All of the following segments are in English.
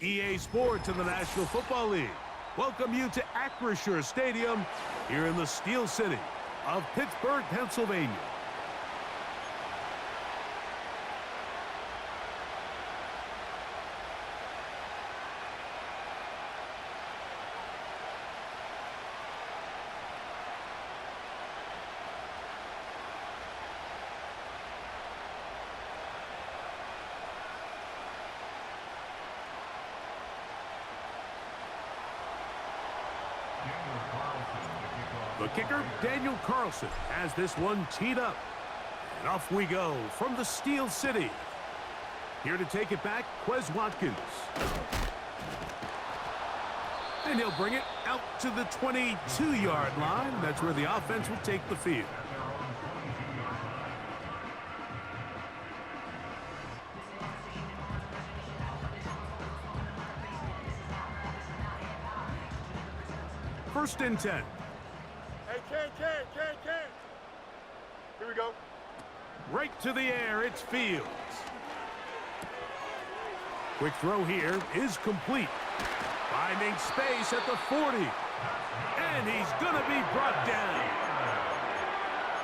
EA Sports and the National Football League welcome you to Acrisure Stadium here in the Steel City of Pittsburgh, Pennsylvania. The kicker, Daniel Carlson, has this one teed up. And off we go from the Steel City. Here to take it back, Quez Watkins. And he'll bring it out to the 22-yard line. That's where the offense will take the field. First and 10. Ken. Here we go. Right to the air, it's Fields. Quick throw here is complete. Finding space at the 40. And he's going to be brought down.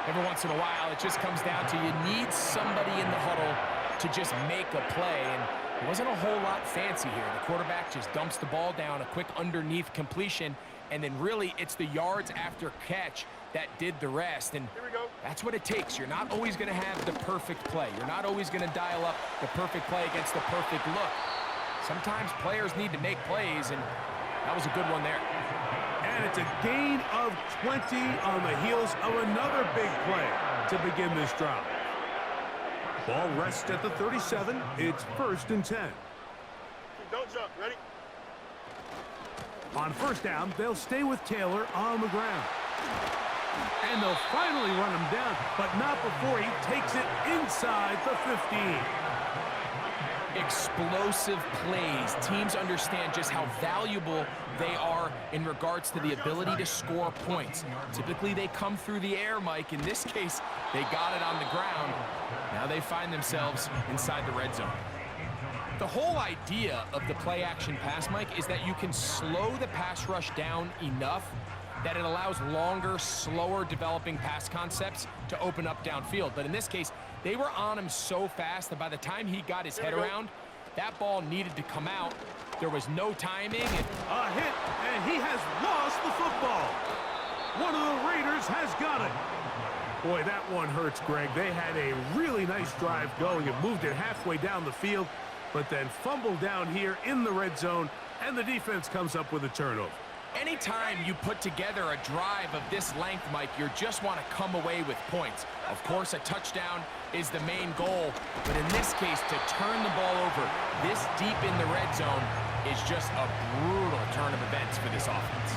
Every once in a while, it just comes down to you need somebody in the huddle to just make a play. And it wasn't a whole lot fancy here. The quarterback just dumps the ball down, a quick underneath completion. And then really, it's the yards after catch that did the rest. And that's what it takes. You're not always going to have the perfect play. You're not always going to dial up the perfect play against the perfect look. Sometimes players need to make plays, and that was a good one there. And it's a gain of 20 on the heels of another big play to begin this drive. Ball rests at the 37. It's first and 10. Don't jump. Ready? On first down, they'll stay with Taylor on the ground. And they'll finally run him down, but not before he takes it inside the 15. Explosive plays. Teams understand just how valuable they are in regards to the ability to score points. Typically, they come through the air, Mike. In this case, they got it on the ground. Now they find themselves inside the red zone. The whole idea of the play-action pass, Mike, is that you can slow the pass rush down enough that it allows longer, slower developing pass concepts to open up downfield. But in this case, they were on him so fast that by the time he got his head around, that ball needed to come out. There was no timing. And a hit, and he has lost the football. One of the Raiders has got it. Boy, that one hurts, Greg. They had a really nice drive going and moved it halfway down the field, but then fumbled down here in the red zone, and the defense comes up with a turnover. Anytime you put together a drive of this length, Mike, you just want to come away with points. Of course, a touchdown is the main goal, but in this case, to turn the ball over this deep in the red zone is just a brutal turn of events for this offense.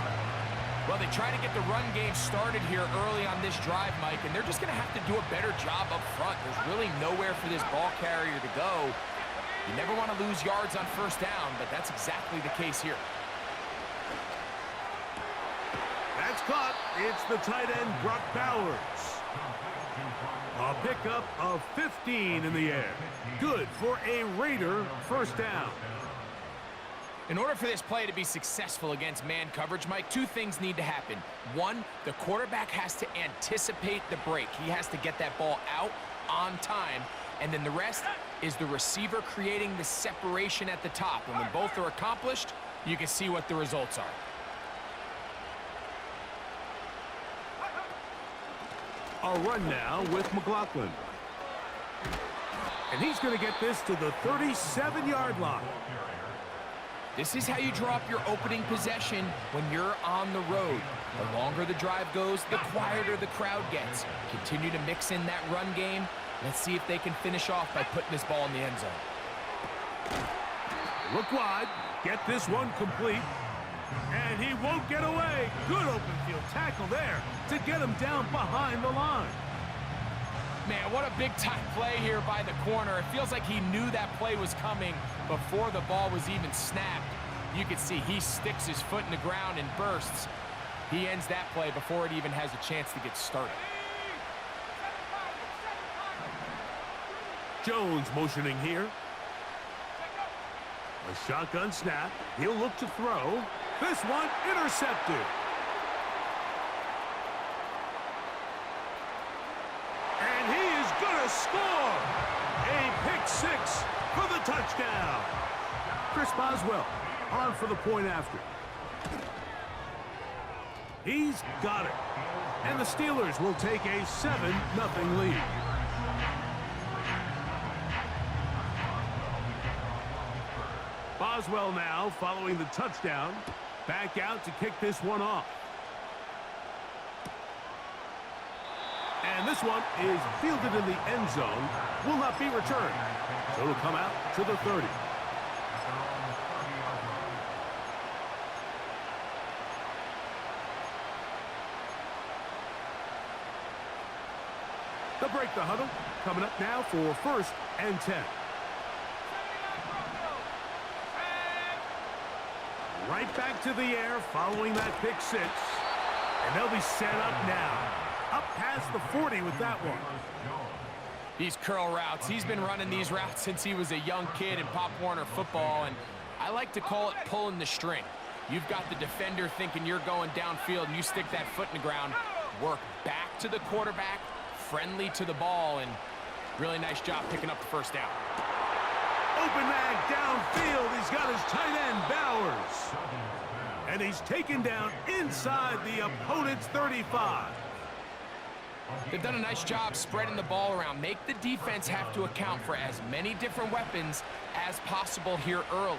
Well, they try to get the run game started here early on this drive, Mike, and they're just going to have to do a better job up front. There's really nowhere for this ball carrier to go. You never want to lose yards on first down, but that's exactly the case here. That's caught. It's the tight end, Brock Bowers. A pickup of 15 in the air. Good for a Raider first down. In order for this play to be successful against man coverage, Mike, two things need to happen. One, the quarterback has to anticipate the break. He has to get that ball out on time. And then the rest is the receiver creating the separation at the top. And when both are accomplished, you can see what the results are. A run now with McLaughlin. And he's going to get this to the 37-yard line. This is how you draw up your opening possession when you're on the road. The longer the drive goes, the quieter the crowd gets. Continue to mix in that run game. Let's see if they can finish off by putting this ball in the end zone. Look wide. Get this one complete. And he won't get away. Good open field tackle there to get him down behind the line. Man, what a big-time play here by the corner. It feels like he knew that play was coming before the ball was even snapped. You can see he sticks his foot in the ground and bursts. He ends that play before it even has a chance to get started. Jones motioning here. A shotgun snap. He'll look to throw. This one intercepted. And he is going to score. A pick six for the touchdown. Chris Boswell on for the point after. He's got it. And the Steelers will take a 7-0 lead. Boswell now following the touchdown. Back out to kick this one off. And this one is fielded in the end zone. Will not be returned. So it'll come out to the 30. They'll break the huddle. Coming up now for 1st and 10. Right back to the air following that pick six. And they'll be set up now. Up past the 40 with that one. These curl routes. He's been running these routes since he was a young kid in Pop Warner football, and I like to call it pulling the string. You've got the defender thinking you're going downfield, and you stick that foot in the ground, work back to the quarterback, friendly to the ball, and really nice job picking up the first down. Open mag downfield. He's got his tight end, Bowers. And he's taken down inside the opponent's 35. They've done a nice job spreading the ball around. Make the defense have to account for as many different weapons as possible here early.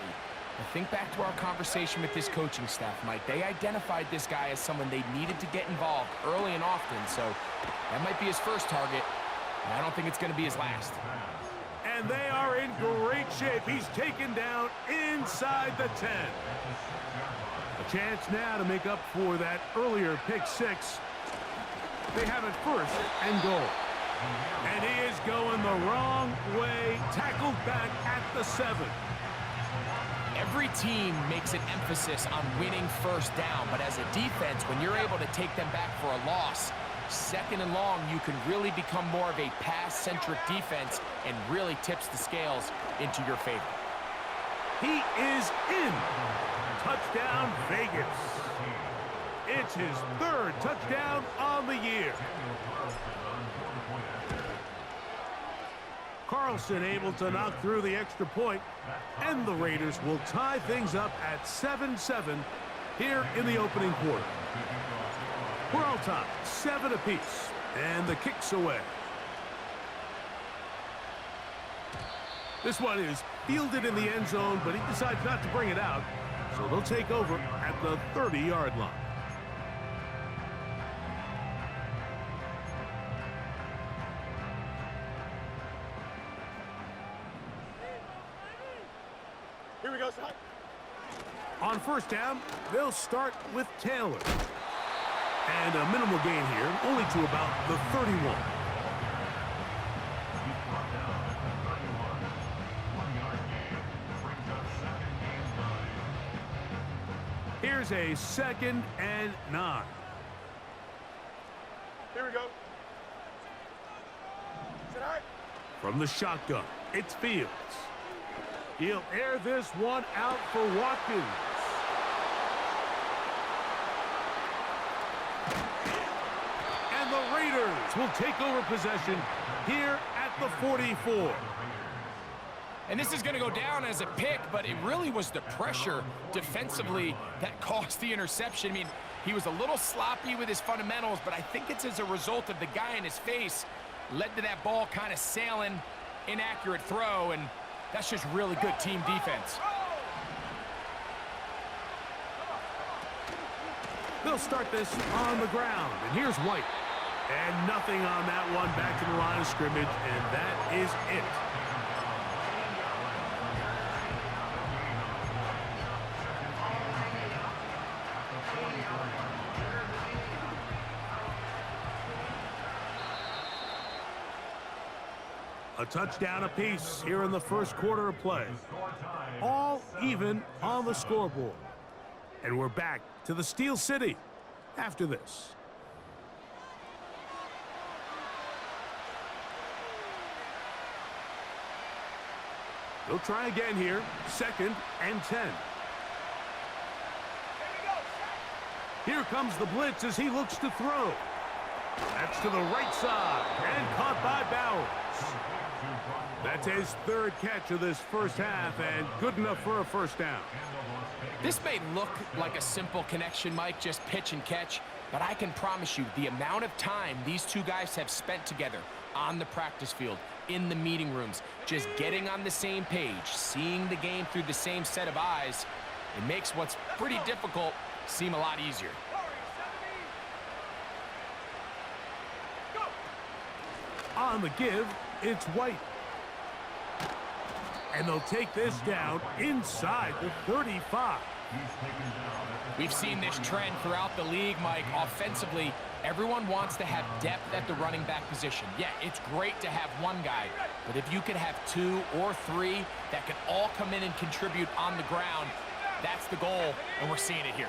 Now think back to our conversation with this coaching staff, Mike. They identified this guy as someone they needed to get involved early and often, so that might be his first target, and I don't think it's going to be his last. And they are in great shape. He's taken down inside the 10. A chance now to make up for that earlier pick six. They have it 1st and goal. And he is going the wrong way. Tackled back at the 7. Every team makes an emphasis on winning first down, but as a defense, when you're able to take them back for a loss, 2nd and long, you can really become more of a pass-centric defense and really tips the scales into your favor. He is in. Touchdown, Vegas. It's his 3rd touchdown on the year. Carlson able to knock through the extra point, and the Raiders will tie things up at 7-7 here in the opening quarter. We're all tied, 7 apiece, and the kick's away. This one is fielded in the end zone, but he decides not to bring it out, so they'll take over at the 30-yard line. Here we go, son. On 1st down, they'll start with Taylor. And a minimal gain here, only to about the 31. Here's a 2nd and 9. Here we go. Sit high. From the shotgun, it's Fields. He'll air this one out for Watkins. And the Raiders will take over possession here at the 44. And this is going to go down as a pick, but it really was the pressure defensively that caused the interception. I mean, he was a little sloppy with his fundamentals, but I think it's as a result of the guy in his face led to that ball kind of sailing, inaccurate throw, and that's just really good team defense. They'll start this on the ground, and here's White. And nothing on that one, back to the line of scrimmage, and that is it. A touchdown apiece here in the 1st quarter of play. All even on the scoreboard. And we're back to the Steel City after this. He'll try again here. 2nd and 10. Here comes the blitz as he looks to throw. That's to the right side and caught by Bowers. That's his 3rd catch of this first half and good enough for a first down. This may look like a simple connection, Mike, just pitch and catch, but I can promise you the amount of time these two guys have spent together on the practice field, in the meeting rooms, just getting on the same page, seeing the game through the same set of eyes, it makes what's pretty difficult seem a lot easier. On the give, it's White. And they'll take this down inside the 35. We've seen this trend throughout the league, Mike. Offensively, everyone wants to have depth at the running back position. Yeah, it's great to have one guy, but if you could have 2 or 3 that can all come in and contribute on the ground, that's the goal, and we're seeing it here.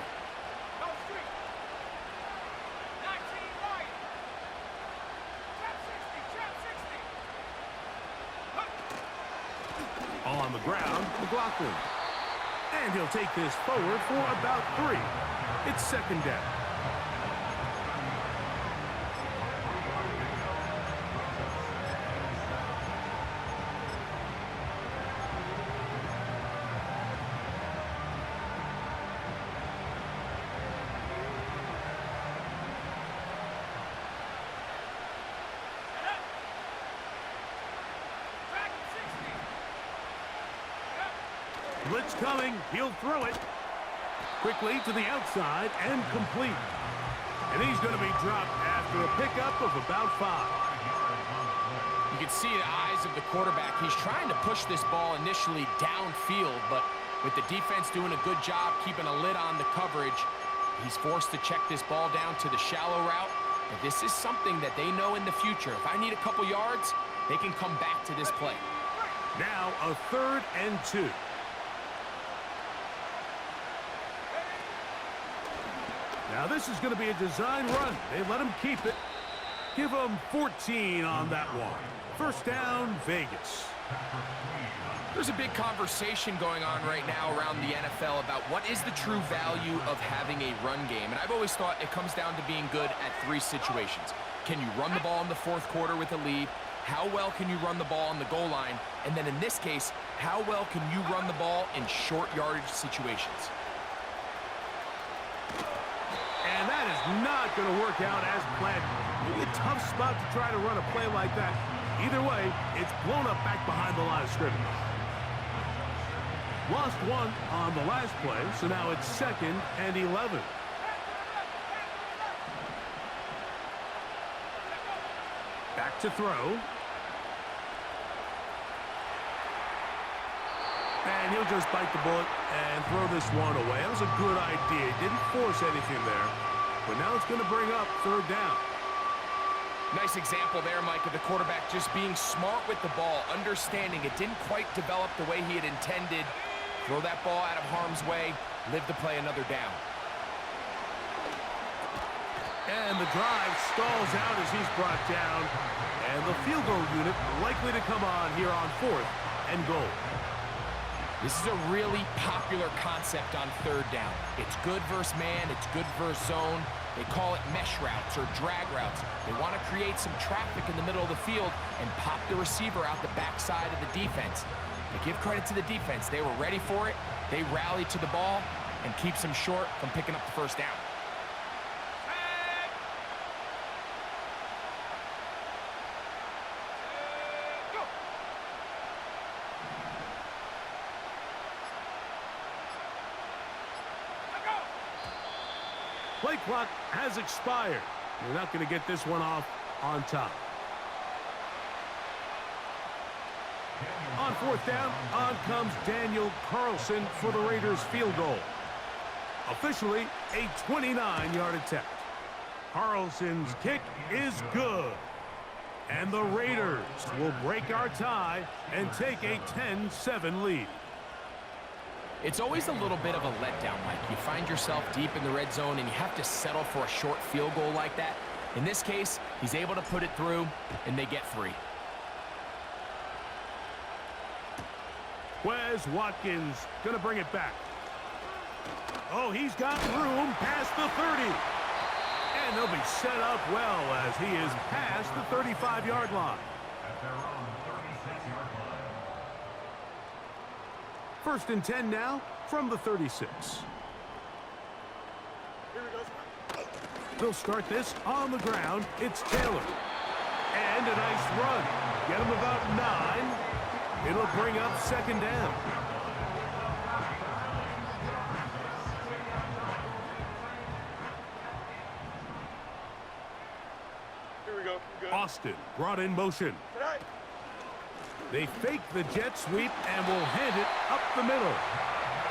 On the ground, McLaughlin. And he'll take this forward for about 3. It's 2nd down. Blitz coming. He'll throw it quickly to the outside and complete. And he's going to be dropped after a pickup of about 5. You can see the eyes of the quarterback. He's trying to push this ball initially downfield, but with the defense doing a good job keeping a lid on the coverage, he's forced to check this ball down to the shallow route. But this is something that they know in the future. If I need a couple yards, they can come back to this play. Now a 3rd and 2. Now this is going to be a design run. They let him keep it. Give him 14 on that one. First down, Vegas. There's a big conversation going on right now around the NFL about what is the true value of having a run game. And I've always thought it comes down to being good at 3 situations. Can you run the ball in the 4th quarter with a lead? How well can you run the ball on the goal line? And then in this case, how well can you run the ball in short yardage situations? And that is not going to work out as planned. Maybe a tough spot to try to run a play like that. Either way, it's blown up back behind the line of scrimmage. Lost 1 on the last play, so now it's 2nd and 11. Back to throw. And he'll just bite the bullet and throw this one away. That was a good idea. Didn't force anything there. But now it's going to bring up 3rd down. Nice example there, Mike, of the quarterback just being smart with the ball, understanding it didn't quite develop the way he had intended. Throw that ball out of harm's way, live to play another down. And the drive stalls out as he's brought down. And the field goal unit likely to come on here on 4th and goal. This is a really popular concept on 3rd down. It's good versus man, it's good versus zone. They call it mesh routes or drag routes. They want to create some traffic in the middle of the field and pop the receiver out the backside of the defense. But give credit to the defense. They were ready for it. They rallied to the ball and keeps them short from picking up the first down. Play clock has expired. They're not going to get this one off on top. On 4th down, on comes Daniel Carlson for the Raiders field goal. Officially a 29-yard attempt. Carlson's kick is good. And the Raiders will break our tie and take a 10-7 lead. It's always a little bit of a letdown, Mike. You find yourself deep in the red zone and you have to settle for a short field goal like that. In this case, he's able to put it through, and they get 3. Wes Watkins going to bring it back. Oh, he's got room past the 30. And they'll be set up well as he is past the 35-yard line. First and 10 now from the 36. Here we go. They'll start this on the ground. It's Taylor. And a nice run. Get him about 9. It'll bring up second down. Here we go. Good. Austin brought in motion. Tonight. They fake the jet sweep and will hand it up the middle.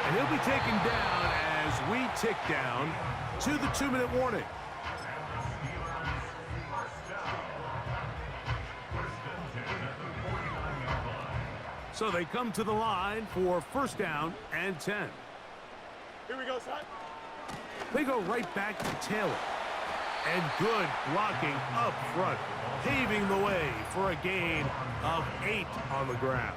And he'll be taken down as we tick down to the 2-minute warning. So they come to the line for first down and 10. Here we go, son. They go right back to Taylor. And good blocking up front, paving the way for a gain of 8 on the ground.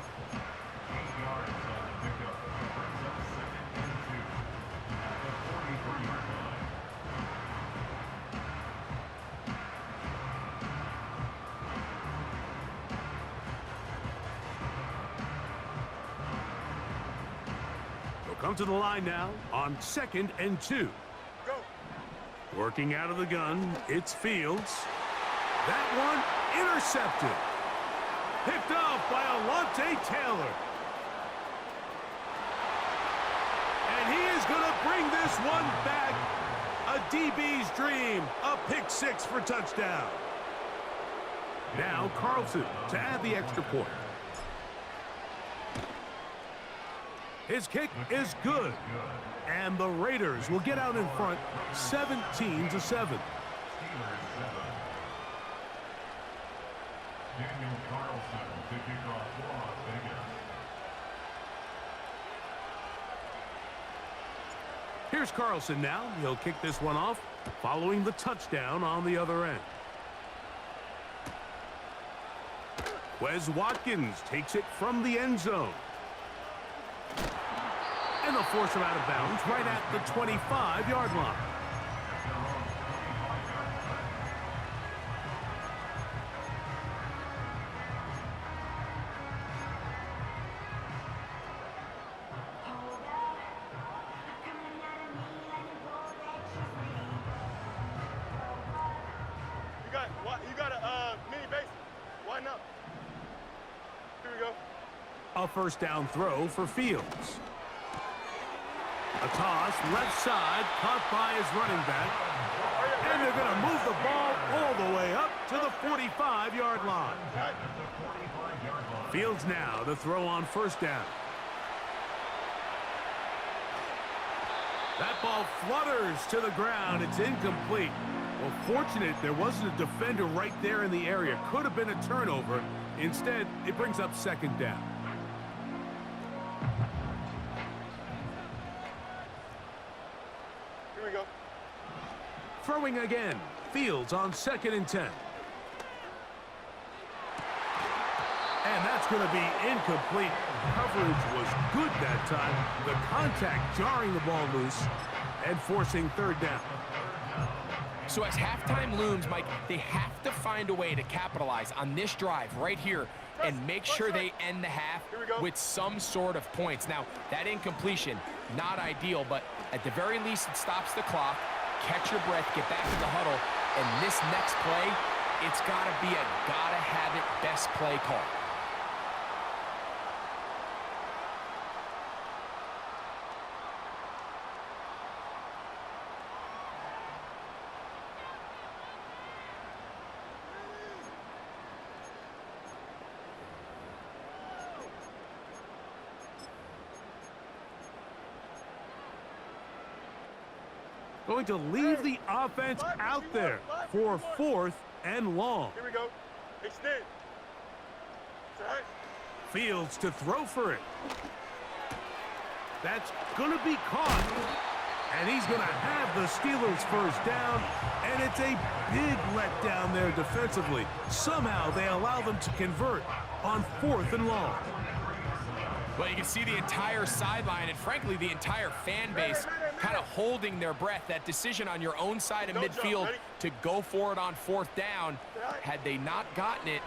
They'll come to the line now on 2nd and 2. Go. Working out of the gun, it's Fields. That one intercepted. Picked off by Alontae Taylor. And he is going to bring this one back. A DB's dream. A pick 6 for touchdown. Now Carlson to add the extra point. His kick is good. And the Raiders will get out in front 17-7. Here's Carlson now. He'll kick this one off following the touchdown on the other end. Wes Watkins takes it from the end zone. And they'll force him out of bounds right at the 25-yard line. You got a mini base. Why not? Here we go. A first down throw for Fields. A toss, left side, caught by his running back. And they're going to move the ball all the way up to the 45-yard line. Fields now to throw on first down. That ball flutters to the ground. It's incomplete. Well, fortunate there wasn't a defender right there in the area. Could have been a turnover. Instead, it brings up second down. Here we go. Throwing again. Fields on 2nd and 10. And that's going to be incomplete. Coverage was good that time. The contact jarring the ball loose and forcing third down. So as halftime looms, Mike, they have to find a way to capitalize on this drive right here and make sure they end the half with some sort of points. Now, that incompletion, not ideal, but at the very least, it stops the clock. Catch your breath, get back in the huddle, and this next play, it's got to be a gotta-have-it best play call. Going to leave the offense out there for 4th and long. Here we go. Extend. Right. Fields to throw for it. That's going to be caught. And he's going to have the Steelers first down. And it's a big letdown there defensively. Somehow they allow them to convert on 4th and long. Well, you can see the entire sideline and, frankly, the entire fan base kind of holding their breath. That decision on your own side of midfield to go for it on 4th down, had they not gotten it,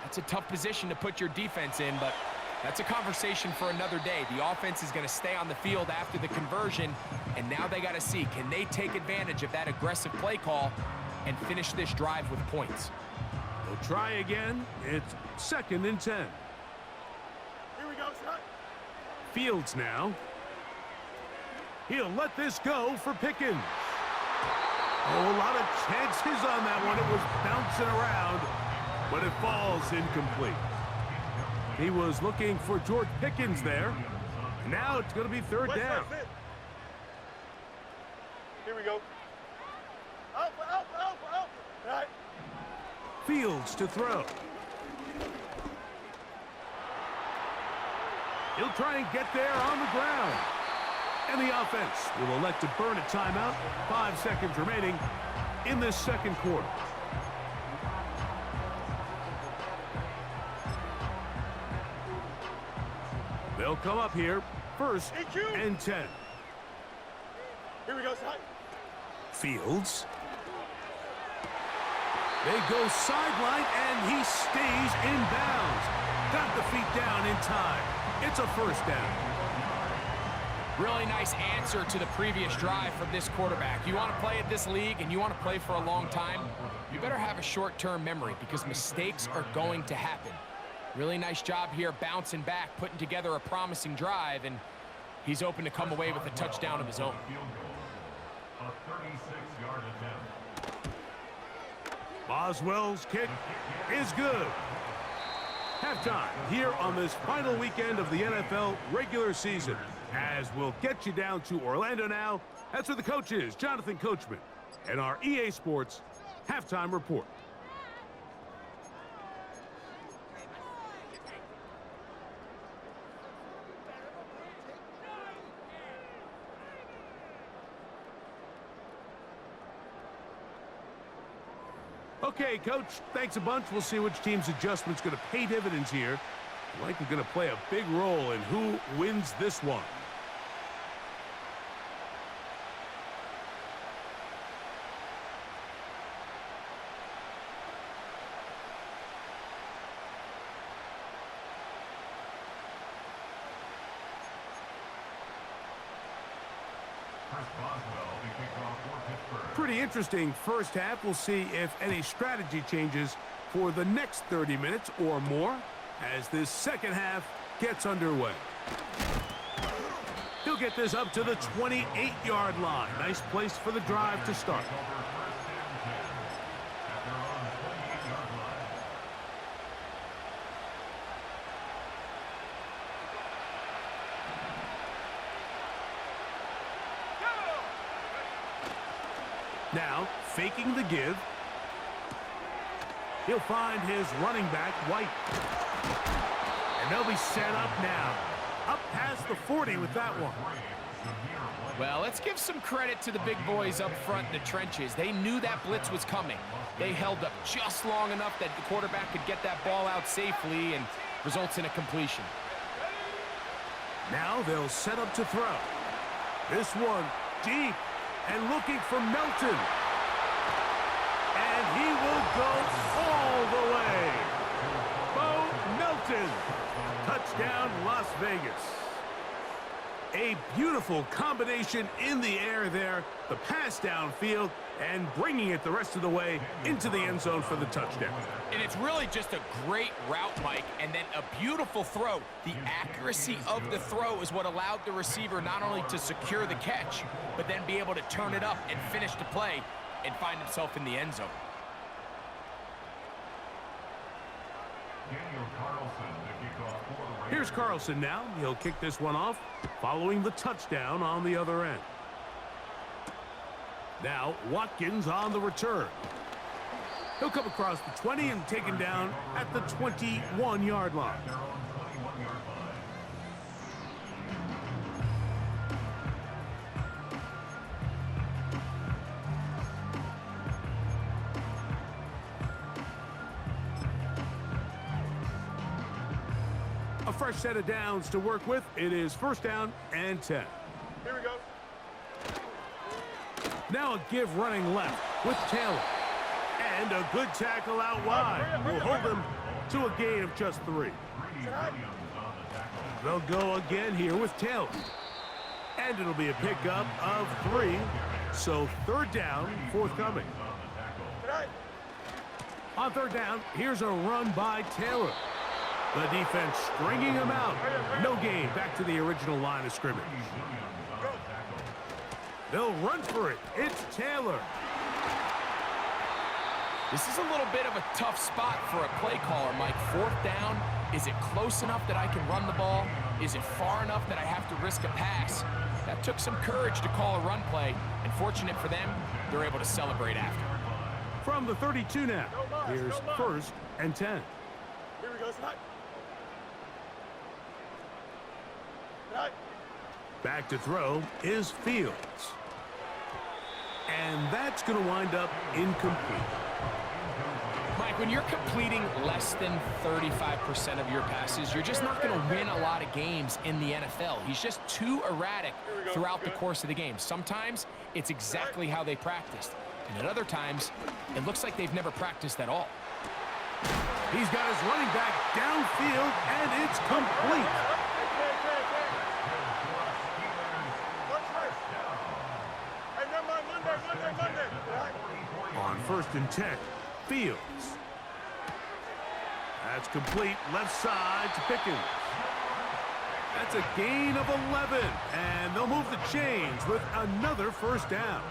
that's a tough position to put your defense in, but that's a conversation for another day. The offense is going to stay on the field after the conversion, and now they got to see, can they take advantage of that aggressive play call and finish this drive with points? They'll try again. It's 2nd and 10. Here we go, son. Fields now. He'll let this go for Pickens. Oh, a lot of chances on that one. It was bouncing around, but it falls incomplete. He was looking for George Pickens there. Now it's going to be 3rd down. Here we go. Up. All right. Fields to throw. He'll try and get there on the ground. And the offense will elect to burn a timeout. 5 seconds remaining in this 2nd quarter. They'll come up here, 1st and 10. Here we go, son. Fields. They go sideline, and he stays in bounds. Got the feet down in time. It's a 1st down. Really nice answer to the previous drive from this quarterback. You want to play at this league and you want to play for a long time, you better have a short-term memory because mistakes are going to happen. Really nice job here bouncing back, putting together a promising drive, and he's open to come away with a touchdown of his own. Boswell's kick is good. Halftime here on this final weekend of the NFL regular season. As we'll get you down to Orlando now. That's where the coach is, Jonathan Coachman, and our EA Sports halftime report. Okay, Coach, thanks a bunch. We'll see which team's adjustment's going to pay dividends here. Likely going to play a big role in who wins this one. Pretty interesting 1st half. We'll see if any strategy changes for the next 30 minutes or more as this 2nd half gets underway. He'll get this up to the 28-yard line. Nice place for the drive to start. Now, faking the give. He'll find his running back, White. And they'll be set up now. Up past the 40 with that one. Well, let's give some credit to the big boys up front in the trenches. They knew that blitz was coming. They held up just long enough that the quarterback could get that ball out safely and results in a completion. Now they'll set up to throw. This one deep and looking for Melton. And he will go all the way. Bo Melton. Touchdown, Las Vegas. A beautiful combination in the air there. The pass downfield and bringing it the rest of the way into the end zone for the touchdown. And it's really just a great route, Mike, and then a beautiful throw. The accuracy of the throw is what allowed the receiver not only to secure the catch, but then be able to turn it up and finish the play and find himself in the end zone. Here's Carlson now. He'll kick this one off, following the touchdown on the other end. Now, Watkins on the return. He'll come across the 20 and taken down at the 21-yard line. A fresh set of downs to work with. It is first down and 10. Here we go. Now a give running left with Taylor. And a good tackle out wide. Will hold them to a gain of just 3. They'll go again here with Taylor. And it'll be a pickup of 3. So third down, forthcoming. On third down, here's a run by Taylor. The defense stringing him out. No gain. Back to the original line of scrimmage. They'll run for it. It's Taylor. This is a little bit of a tough spot for a play caller, Mike. Fourth down, is it close enough that I can run the ball? Is it far enough that I have to risk a pass? That took some courage to call a run play, and fortunate for them, they're able to celebrate after. From the 32 now, here's first and 10. Here we go, tonight. Tonight. Back to throw is Fields. And that's going to wind up incomplete. Mike, when you're completing less than 35% of your passes, you're just not going to win a lot of games in the NFL. He's just too erratic throughout the course of the game. Sometimes it's exactly how they practiced. And at other times, it looks like they've never practiced at all. He's got his running back downfield, and it's complete. On first and 10, Fields. That's complete, left side to Pickens. That's a gain of 11, and they'll move the chains with another first down.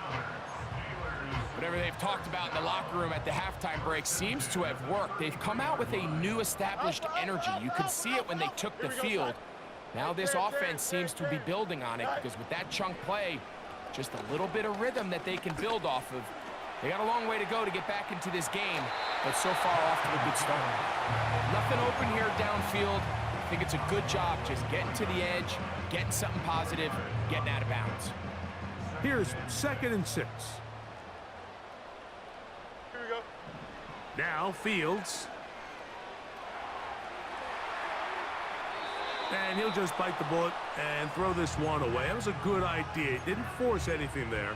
Whatever they've talked about in the locker room at the halftime break seems to have worked. They've come out with a new established energy. You could see it when they took the field. Now this offense seems to be building on it because with that chunk play, just a little bit of rhythm that they can build off of. They got a long way to go to get back into this game, but so far off to a good start. Nothing open here downfield. I think it's a good job just getting to the edge, getting something positive, getting out of bounds. Here's second and 6. Here we go. Now Fields. And he'll just bite the bullet and throw this one away. That was a good idea. Didn't force anything there.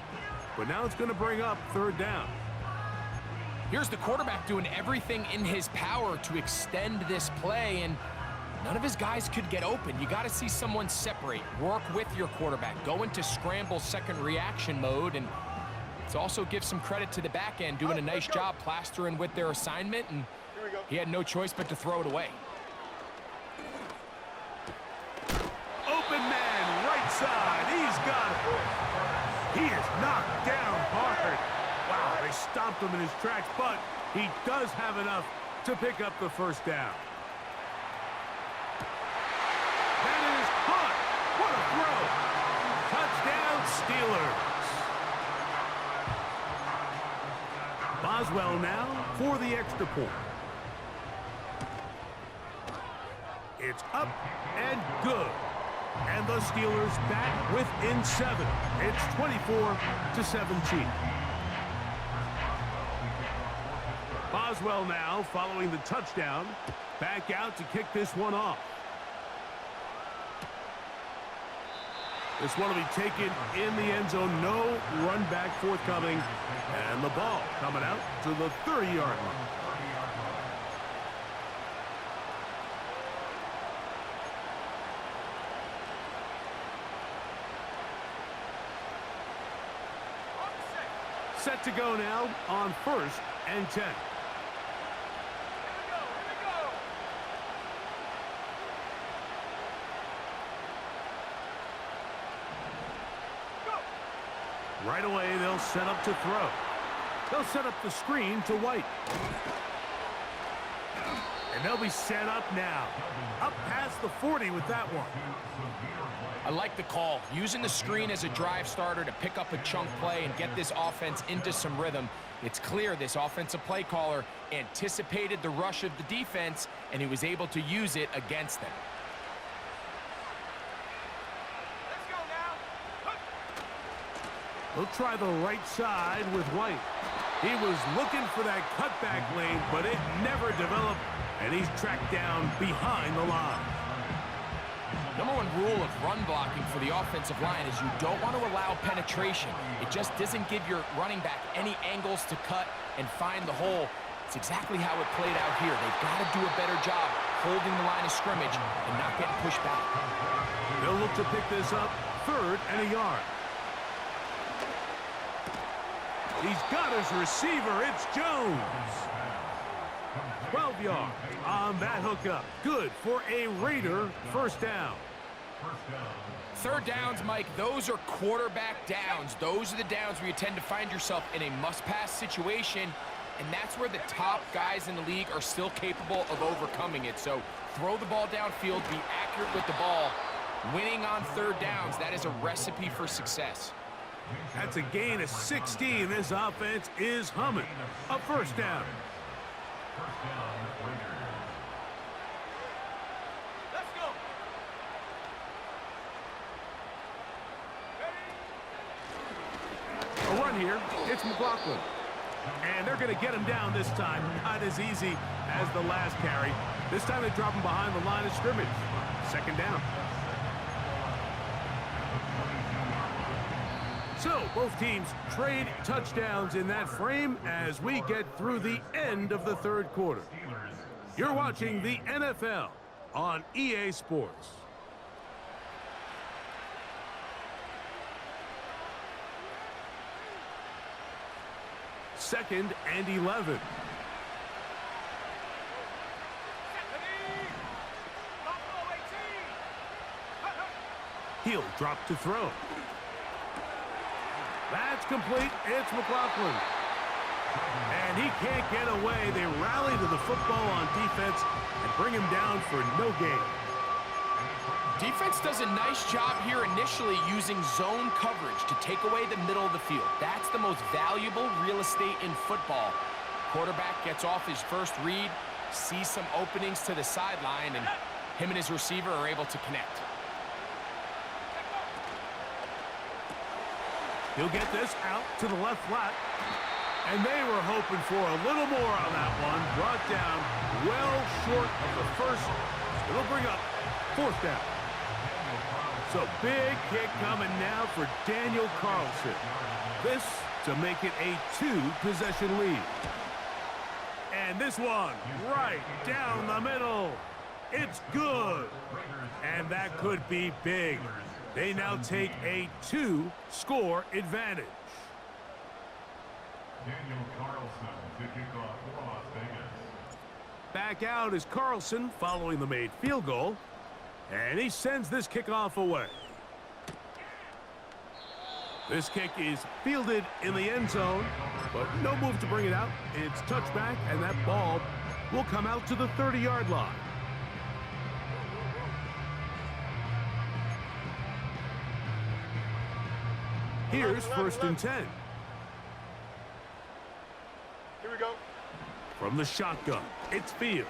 But now it's going to bring up third down. Here's the quarterback doing everything in his power to extend this play, and none of his guys could get open. You got to see someone separate, work with your quarterback, go into scramble second reaction mode, and it's also give some credit to the back end doing a nice job plastering with their assignment, and he had no choice but to throw it away. Open man, right side. He's got it. He is knocked down hard. Wow, they stomped him in his tracks, but he does have enough to pick up the first down. That is caught. What a throw. Touchdown, Steelers. Boswell now for the extra point. It's up and good. And the Steelers back within 7. It's 24-17. Boswell now following the touchdown. Back out to kick this one off. This one will be taken in the end zone. No run back forthcoming. And the ball coming out to the 30-yard line. Set to go now on first and 10. Right away, they'll set up to throw. They'll set up the screen to White. And they'll be set up now. Up past the 40 with that one. I like the call. Using the screen as a drive starter to pick up a chunk play and get this offense into some rhythm. It's clear this offensive play caller anticipated the rush of the defense, and he was able to use it against them. They'll try the right side with White. He was looking for that cutback lane, but it never developed, and he's tracked down behind the line. Number one rule of run blocking for the offensive line is you don't want to allow penetration. It just doesn't give your running back any angles to cut and find the hole. It's exactly how it played out here. They've got to do a better job holding the line of scrimmage and not getting pushed back. They'll look to pick this up, 3rd and a yard. He's got his receiver. It's Jones. 12 yards on that hookup. Good for a Raider first down. 3rd downs, Mike, those are quarterback downs. Those are the downs where you tend to find yourself in a must-pass situation, and that's where the top guys in the league are still capable of overcoming it. So throw the ball downfield, be accurate with the ball. Winning on 3rd downs, that is a recipe for success. That's a gain of 16. This offense is humming. A first down. Let's go. A run here. It's McLaughlin. And they're going to get him down this time. Not as easy as the last carry. This time they drop him behind the line of scrimmage. 2nd down. So both teams trade touchdowns in that frame as we get through the end of the 3rd quarter. You're watching the NFL on EA Sports. Second and 11. He'll drop to throw. That's complete. It's McLaughlin. And he can't get away. They rally to the football on defense and bring him down for no gain. Defense does a nice job here initially using zone coverage to take away the middle of the field. That's the most valuable real estate in football. Quarterback gets off his first read, sees some openings to the sideline, and him and his receiver are able to connect. He'll get this out to the left flat. And they were hoping for a little more on that one. Brought down well short of the first. It'll bring up 4th down. So big kick coming now for Daniel Carlson. This to make it a 2-possession lead. And this one right down the middle. It's good. And that could be big. They now take a 2-score advantage. Daniel Carlson to kick off for Las Vegas. Back out is Carlson following the made field goal. And he sends this kickoff away. This kick is fielded in the end zone, but no move to bring it out. It's touchback, and that ball will come out to the 30-yard line. Here's 1st and 10. Here we go. From the shotgun, it's Fields.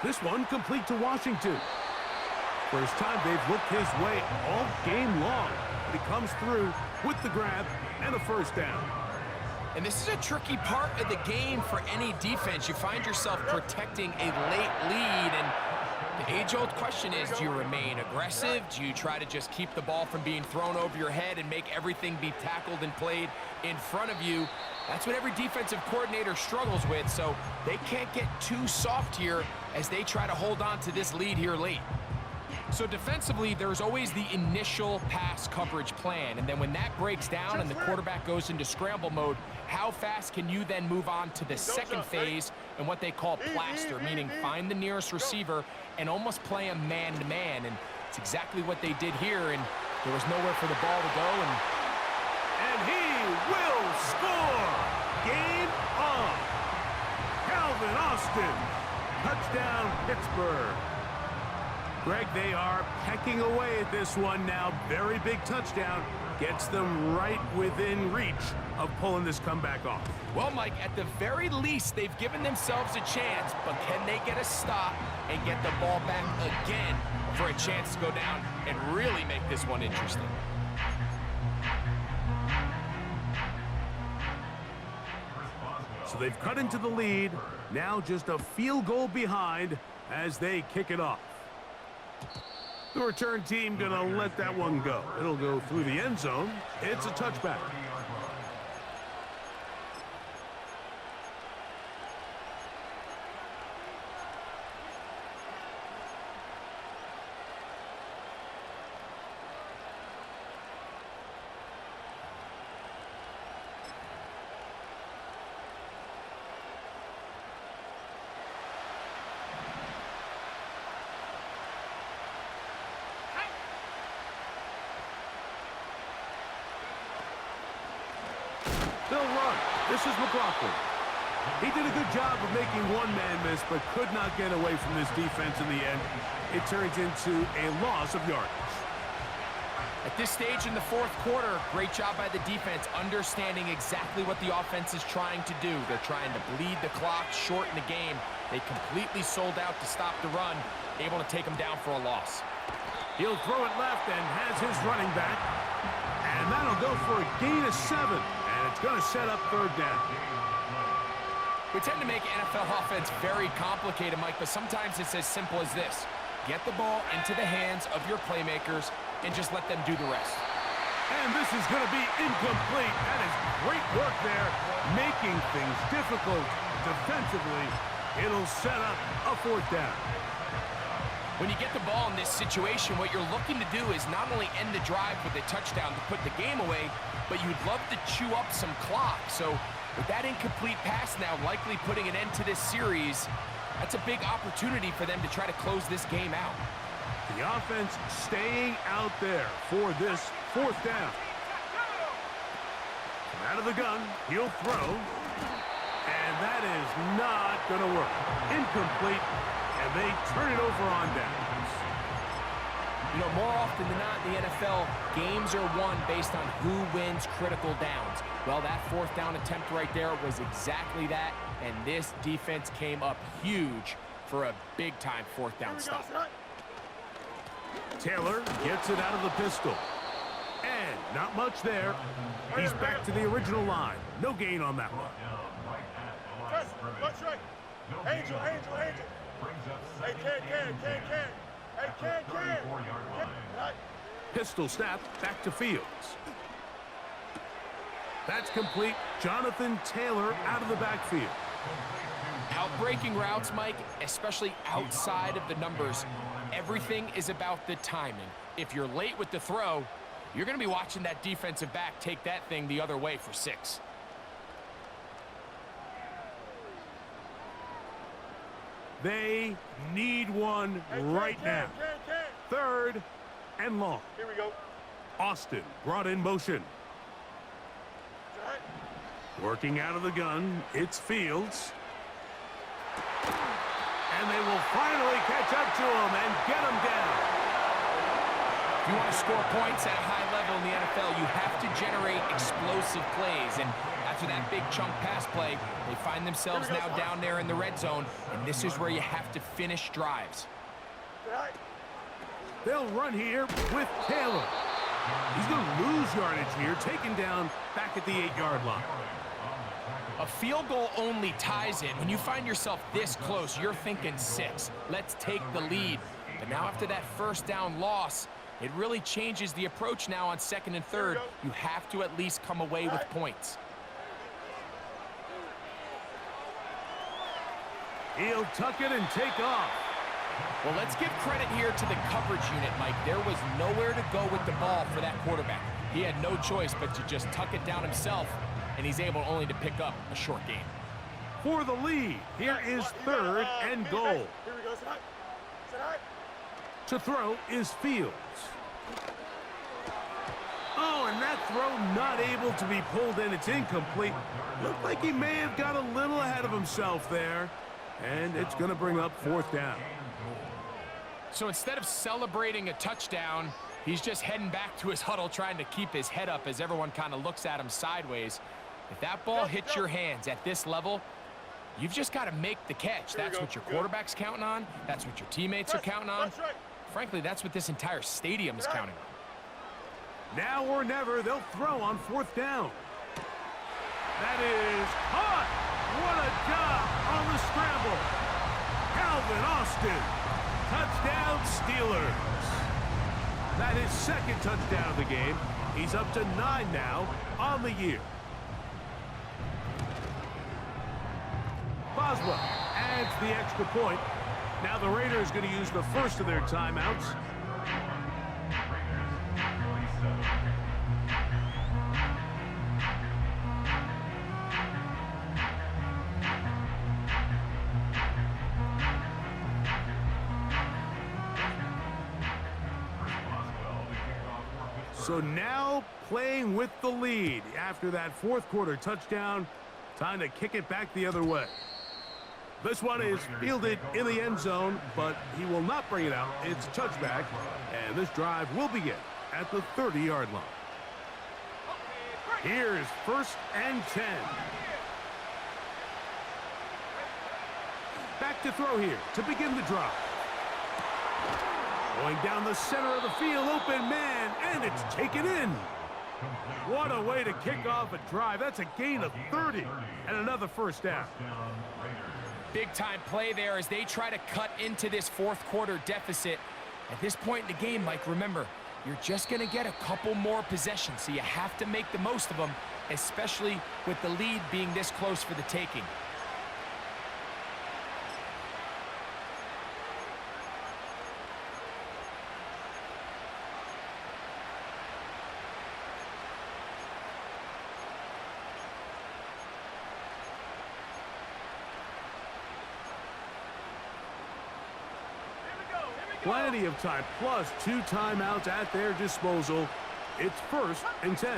This one complete to Washington. First time they've looked his way all game long, but he comes through with the grab and a first down. And this is a tricky part of the game for any defense. You find yourself protecting a late lead, and the age-old question is, do you remain aggressive? Do you try to just keep the ball from being thrown over your head and make everything be tackled and played in front of you? That's what every defensive coordinator struggles with, so they can't get too soft here as they try to hold on to this lead here late. So defensively, there's always the initial pass coverage plan, and then when that breaks down and the quarterback goes into scramble mode, how fast can you then move on to the second phase and what they call plaster, meaning find the nearest receiver and almost play a man-to-man, and it's exactly what they did here, and there was nowhere for the ball to go, and he will score! Game on! Calvin Austin, touchdown Pittsburgh. Greg, they are pecking away at this one now. Very big touchdown. Gets them right within reach of pulling this comeback off. Well, Mike, at the very least, they've given themselves a chance, but can they get a stop and get the ball back again for a chance to go down and really make this one interesting? So they've cut into the lead. Now just a field goal behind as they kick it off. The return team gonna let that one go. It'll go through the end zone. It's a touchback. They'll run. This is McLaughlin. He did a good job of making one man miss, but could not get away from this defense in the end. It turns into a loss of yardage. At this stage in the fourth quarter, great job by the defense, understanding exactly what the offense is trying to do. They're trying to bleed the clock, shorten the game. They completely sold out to stop the run, able to take them down for a loss. He'll throw it left and has his running back. And that'll go for a gain of 7. And it's going to set up third down. We tend to make NFL offense very complicated, Mike, but sometimes it's as simple as this. Get the ball into the hands of your playmakers and just let them do the rest. And this is going to be incomplete. That is great work there, making things difficult defensively. It'll set up a fourth down. When you get the ball in this situation, what you're looking to do is not only end the drive with a touchdown to put the game away, but you'd love to chew up some clock. So with that incomplete pass now likely putting an end to this series, that's a big opportunity for them to try to close this game out. The offense staying out there for this fourth down. Out of the gun, he'll throw. And that is not going to work. Incomplete. And they turn it over on downs. You know, more often than not in the NFL, games are won based on who wins critical downs. Well, that fourth down attempt right there was exactly that, and this defense came up huge for a big-time fourth down stop. Taylor gets it out of the pistol. And not much there. He's back to the original line. No gain on that one. Watch right. Angel. Hey, can. Hey, can. Pistol snap back to Fields. That's complete. Jonathan Taylor out of the backfield. Outbreaking routes, Mike, especially outside of the numbers, everything is about the timing. If you're late with the throw, you're going to be watching that defensive back take that thing the other way for 6. They need one right now. Third and long. Here we go. Austin brought in motion. Working out of the gun, it's Fields. And they will finally catch up to him and get him down. If you want to score points at a high level in the NFL, you have to generate explosive plays. And after that big chunk pass play, they find themselves now down there in the red zone, and this is where you have to finish drives. They'll run here with Taylor. He's going to lose yardage here, taken down back at the 8-yard line. A field goal only ties it. When you find yourself this close, you're thinking 6. Let's take the lead. But now after that first down loss, it really changes the approach now on 2nd and 3rd. You have to at least come away with points. He'll tuck it and take off. Well, let's give credit here to the coverage unit, Mike. There was nowhere to go with the ball for that quarterback. He had no choice but to just tuck it down himself, and he's able only to pick up a short gain. For the lead, here is 3rd and goal. Here we go. Sit high. To throw is Fields. Oh, and that throw not able to be pulled in. It's incomplete. Looked like he may have got a little ahead of himself there. And it's going to bring up 4th down. So instead of celebrating a touchdown, he's just heading back to his huddle trying to keep his head up as everyone kind of looks at him sideways. If that ball hits your hands at this level, you've just got to make the catch. That's what your quarterback's counting on. That's what your teammates are counting on. Frankly, that's what this entire stadium is counting on. Now or never, they'll throw on 4th down. That is caught. What a job on the scramble. Calvin Austin. Touchdown, Steelers. That is second touchdown of the game. He's up to 9 now on the year. Boswell adds the extra point. Now the Raiders going to use the first of their timeouts. So now playing with the lead after that fourth quarter touchdown. Time to kick it back the other way. This one is fielded in the end zone, but he will not bring it out. It's a touchback, and this drive will begin at the 30-yard line. Here's 1st and 10. Back to throw here to begin the drive. Going down the center of the field, open man, and it's taken in. What a way to kick off a drive. That's a gain of 30 and another first down. Big-time play there as they try to cut into this fourth quarter deficit. At this point in the game, Mike, remember, you're just going to get a couple more possessions, so you have to make the most of them, especially with the lead being this close for the taking. Plenty of time, plus 2 timeouts at their disposal. It's 1st and 10.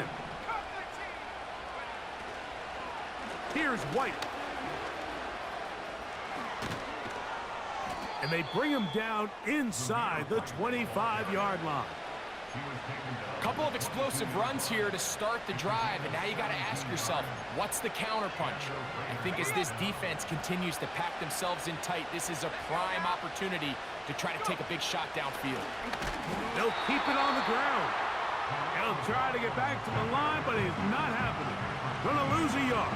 Here's White. And they bring him down inside the 25-yard line. A couple of explosive runs here to start the drive, and now you got to ask yourself, what's the counterpunch? I think as this defense continues to pack themselves in tight, this is a prime opportunity to try to take a big shot downfield. They'll keep it on the ground. He'll try to get back to the line, but it's not happening. Gonna lose a yard.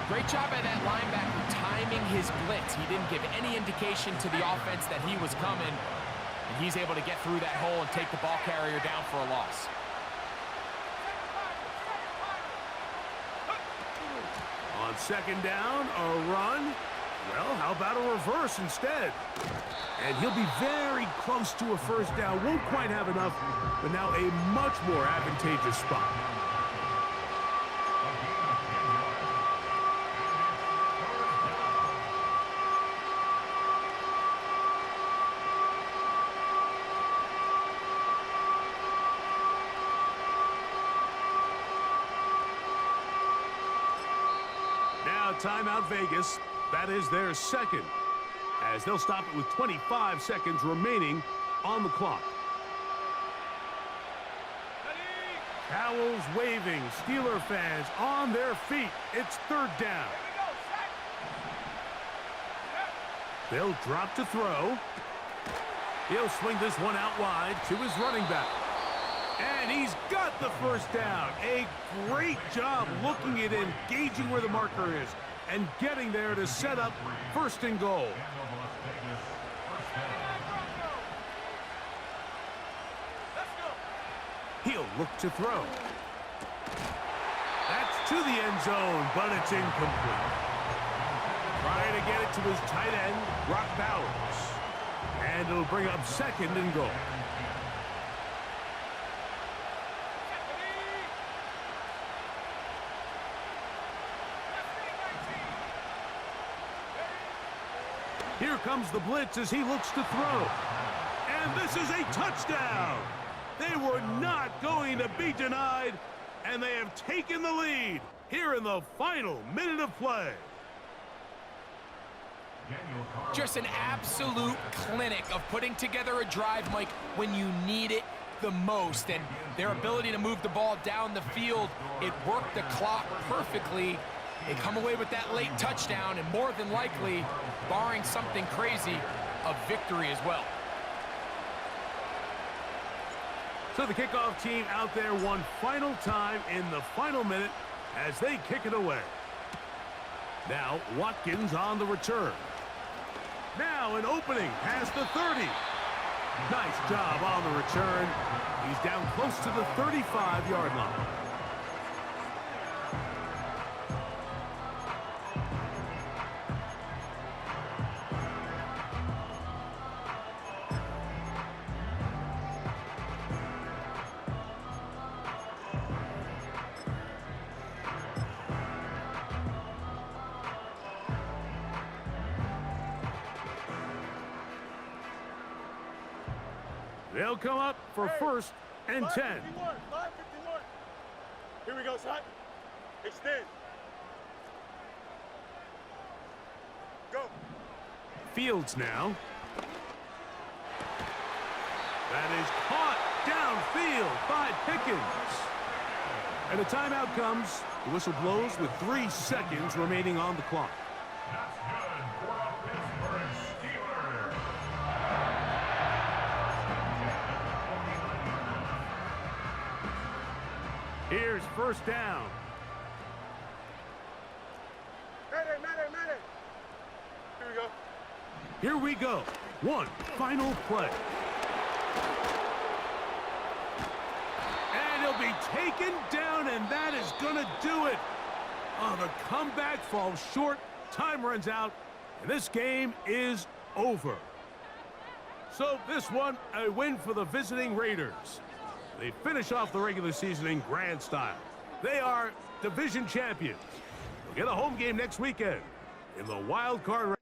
Great job by that linebacker timing his blitz. He didn't give any indication to the offense that he was coming. And he's able to get through that hole and take the ball carrier down for a loss. On second down, a run. Well, how about a reverse instead? And he'll be very close to a first down. Won't quite have enough, but now a much more advantageous spot. Timeout Vegas. That is their second, as they'll stop it with 25 seconds remaining on the clock. Towels waving, Steeler fans on their feet. It's 3rd down. They'll drop to throw. He'll swing this one out wide to his running back. And he's got the first down. A great job looking at engaging where the marker is and getting there to set up 1st and goal. He'll look to throw. That's to the end zone, but it's incomplete. Trying to get it to his tight end, Brock Bowers. And it'll bring up 2nd and goal. Here comes the blitz as he looks to throw. And this is a touchdown. They were not going to be denied, and they have taken the lead here in the final minute of play. Just an absolute clinic of putting together a drive, Mike, when you need it the most. And their ability to move the ball down the field, it worked the clock perfectly. They come away with that late touchdown, and more than likely, barring something crazy, a victory as well. So the kickoff team out there one final time in the final minute as they kick it away. Now Watkins on the return. Now an opening past the 30. Nice job on the return. He's down close to the 35-yard line. They'll come up for first and 10. 551. 551. Here we go, son. Extend. Go. Fields now. That is caught downfield by Pickens. And a timeout comes. The whistle blows with 3 seconds remaining on the clock. That's good for a Pittsburgh Steelers. Here's first down. Madden. Here we go. Here we go. One final play. And he'll be taken down, and that is going to do it. Oh, the comeback falls short. Time runs out, and this game is over. So this one, a win for the visiting Raiders. They finish off the regular season in grand style. They are division champions. They'll get a home game next weekend in the wild card.